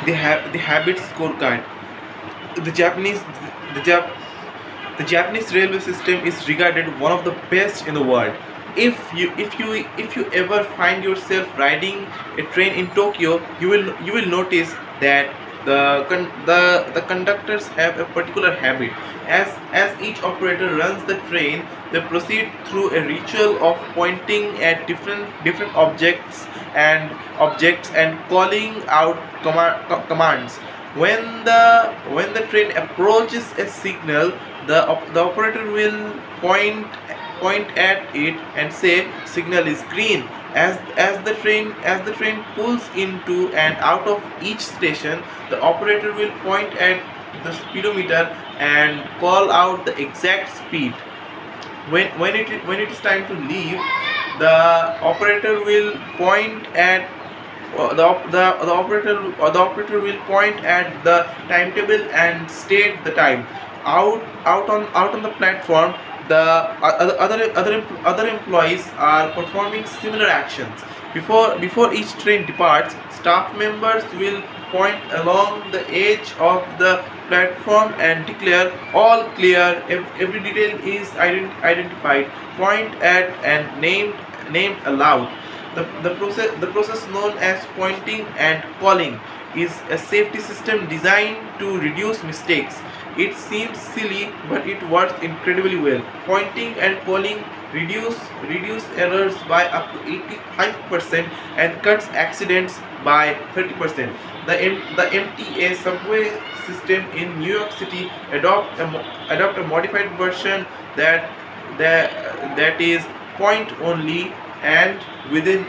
the habit scorecard. The Japanese the Jap, the Japanese railway system is regarded one of the best in the world. If you ever find yourself riding a train in Tokyo, you will notice that the conductors have a particular habit. As each operator runs the train, they proceed through a ritual of pointing at different objects and calling out commands. When the train approaches a signal, the operator will point at it and say signal is green. As the train pulls into and out of each station, the operator will point at the speedometer and call out the exact speed. When it is time to leave, the operator will point at the operator will point at the timetable and state the time. Out on the platform, the other employees are performing similar actions. Before each train departs, staff members will point along the edge of the platform and declare all clear. Every detail is identified, point at and named aloud. The process known as pointing and calling is a safety system designed to reduce mistakes. It seems silly, but it works incredibly well. Pointing and calling reduce errors by up to 85% and cuts accidents by 30%. The MTA subway system in New York City adopt a modified version that is point only, and within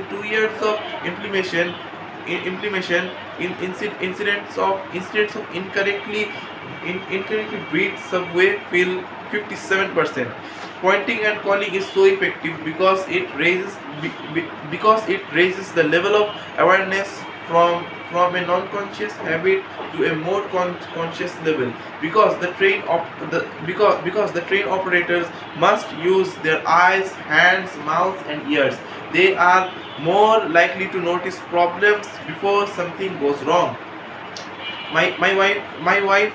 2 years of implementation incidents of incorrectly breathed subway fill 57%. Pointing and calling is so effective because it raises the level of awareness from a non-conscious habit to a more conscious level. Because the train operators must use their eyes, hands, mouths, and ears. They are more likely to notice problems before something goes wrong. My wife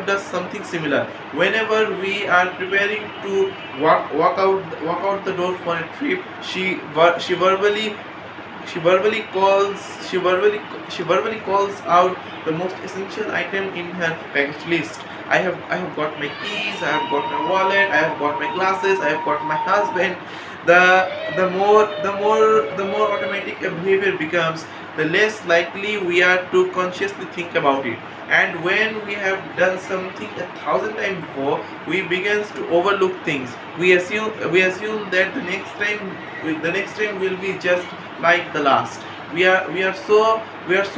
does something similar. Whenever we are preparing to walk out the door for a trip, she verbally calls out the most essential item in her package list. I have got my keys, I have got my wallet, I have got my glasses, I have got my husband. The more automatic a behavior becomes, the less likely we are to consciously think about it. And when we have done something 1,000 times before, we begin to overlook things. We assume that the next time will be just like the last. We are so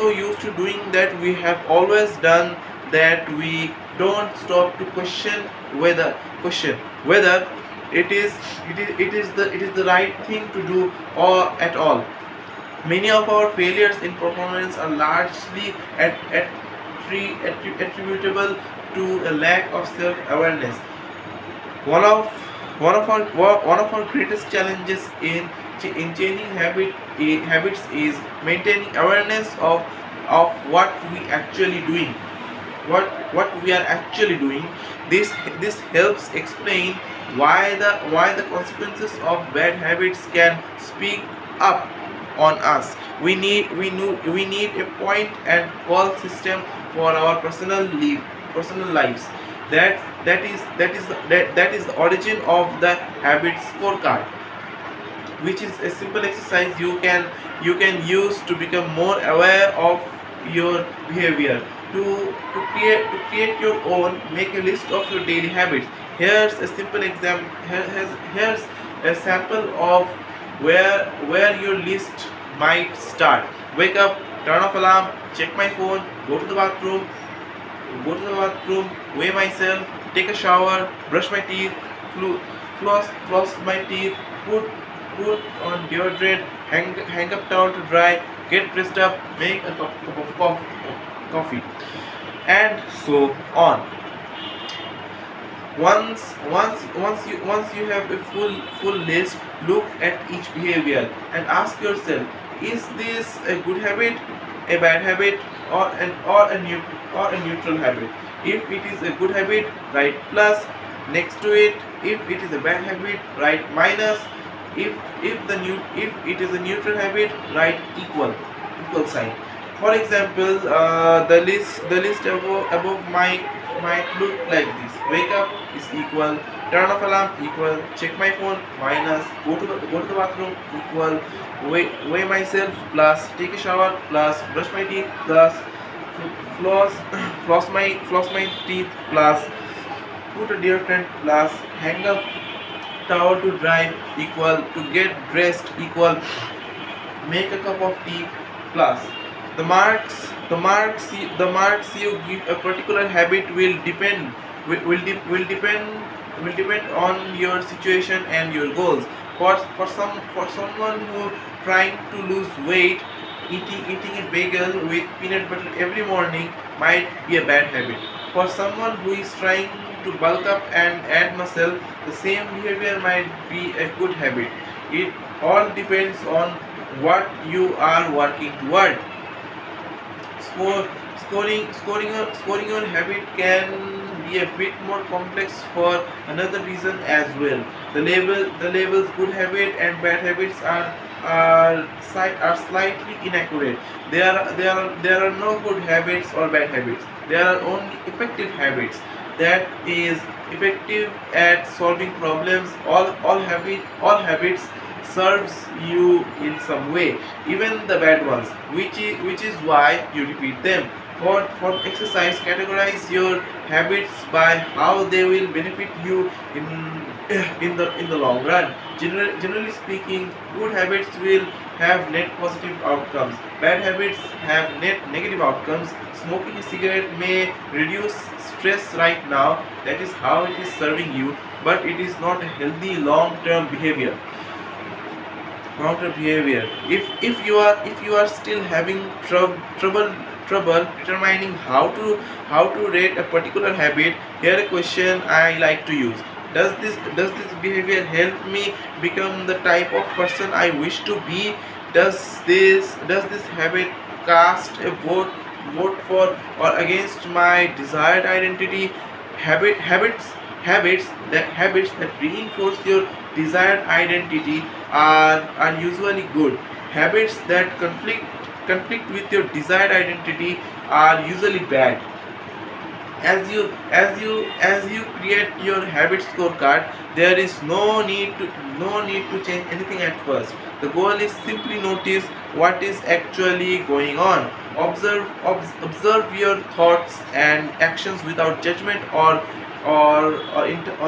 used to doing that we have always done that we don't stop to question whether it is the right thing to do or at all. Many of our failures in performance are largely attributable to a lack of self-awareness. One of one of our greatest challenges in changing habits is maintaining awareness of what we are actually doing. This helps explain why the consequences of bad habits can speak up on us. We need a point and call system for our personal lives. That is the origin of the habit scorecard, which is a simple exercise you can use to become more aware of your behavior. To create your own, make a list of your daily habits. Here's a simple exam. Here's a sample of where your list might start. Wake up, turn off alarm, check my phone, go to the bathroom, weigh myself, take a shower, brush my teeth, floss my teeth, put on deodorant, hang up towel to dry, get dressed up, make a cup of coffee, and so on. Once you have a full list, look at each behavior and ask yourself, is this a good habit? a bad habit or a neutral habit. If it is a good habit, write plus next to it. If it is a bad habit, write minus. If it is a neutral habit, write equal sign. For example, the list above might look like this: wake up is equal, turn off alarm equal, check my phone minus, go to the bathroom equal, weigh myself plus, take a shower plus, brush my teeth plus, floss floss my teeth plus, put a deodorant plus, hang up towel to dry equal, to get dressed equal, make a cup of tea plus. The marks you give a particular habit will depend on your situation and your goals. For someone who trying to lose weight, eating a bagel with peanut butter every morning might be a bad habit. For someone who is trying to bulk up and add muscle, the same behavior might be a good habit. It all depends on what you are working toward. Scoring your habit can be a bit more complex for another reason as well. The labels good habit and bad habits are slightly inaccurate. There are no good habits or bad habits. There are only effective habits that is effective at solving problems. All habits serves you in some way, even the bad ones, which is why you repeat them. For exercise, categorize your habits by how they will benefit you in in the long run. Generally speaking, good habits will have net positive outcomes. Bad habits have net negative outcomes. Smoking a cigarette may reduce stress right now. That is how it is serving you, but it is not a healthy long-term behavior. If you are still having trouble determining how to rate a particular habit, here a question I like to use: does this behavior help me become the type of person I wish to be? Does this habit cast a vote for or against my desired identity? Habits that reinforce your desired identity are usually good. Habits that conflict with your desired identity are usually bad. As you create your habit scorecard, there is no need to change anything at first. The goal is simply notice what is actually going on. Observe your thoughts and actions without judgment or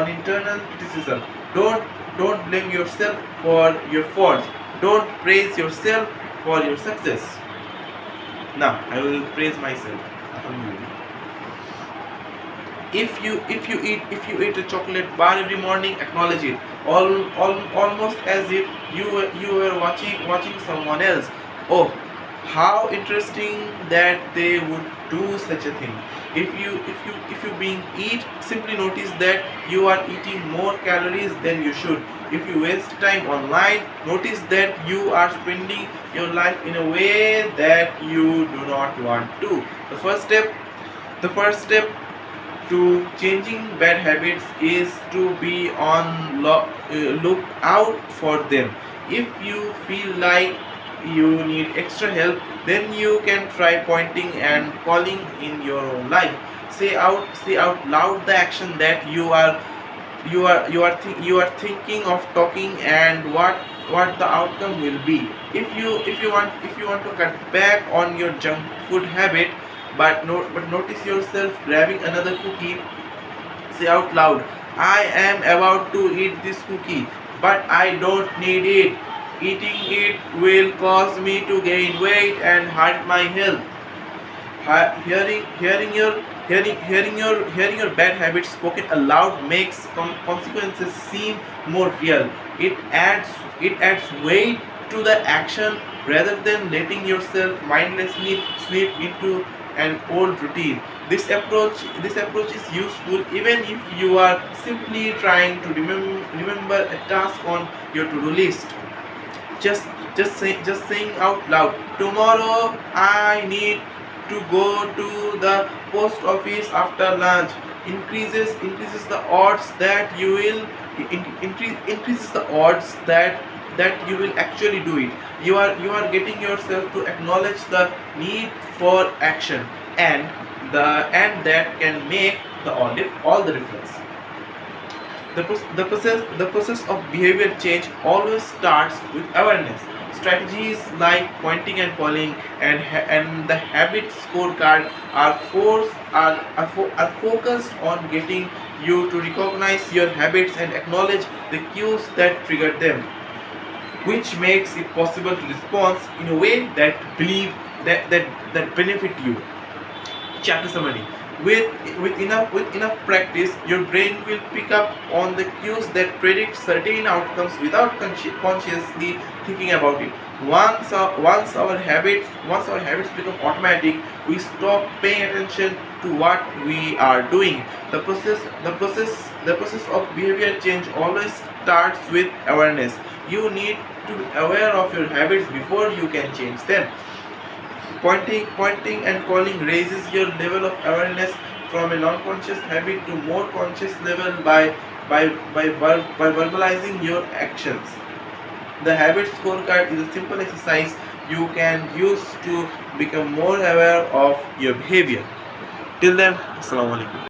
internal criticism. Don't blame yourself for your faults. Don't praise yourself for your success. Now I will praise myself. Alhamdulillah. If you eat a chocolate bar every morning, acknowledge it. Almost as if you were watching someone else. Oh, how interesting that they would do such a thing. If you being eat, simply notice that you are eating more calories than you should. If you waste time online, notice that you are spending your life in a way that you do not want to. The first step to changing bad habits is to be on look out for them. If you feel like you need extra help, then you can try pointing and calling in your own life. Say out loud the action that you are thinking of talking, and what the outcome will be. If you want to cut back on your junk food habit, but notice yourself grabbing another cookie, say out loud, I am about to eat this cookie, but I don't need it. Eating it will cause me to gain weight and hurt my health. Hearing your bad habits spoken aloud makes consequences seem more real. It adds weight to the action rather than letting yourself mindlessly slip into an old routine. This approach is useful even if you are simply trying to remember a task on your to-do list. just just saying out loud, tomorrow I need to go to the post office after lunch, increases the odds that you will increases the odds that you will actually do it. You are getting yourself to acknowledge the need for action, and that can make all the difference. The process of behavior change always starts with awareness. Strategies like pointing and calling and the habit scorecard are focused on getting you to recognize your habits and acknowledge the cues that trigger them, which makes it possible to respond in a way that benefit you. Chapter summary. With enough practice, your brain will pick up on the cues that predict certain outcomes without consciously thinking about it. Once our habits become automatic, we stop paying attention to what we are doing. The process of behavior change always starts with awareness. You need to be aware of your habits before you can change them. Pointing and calling raises your level of awareness from a non-conscious habit to more conscious level by verbalizing your actions. The habit scorecard is a simple exercise you can use to become more aware of your behavior. Till then, assalamu alaikum.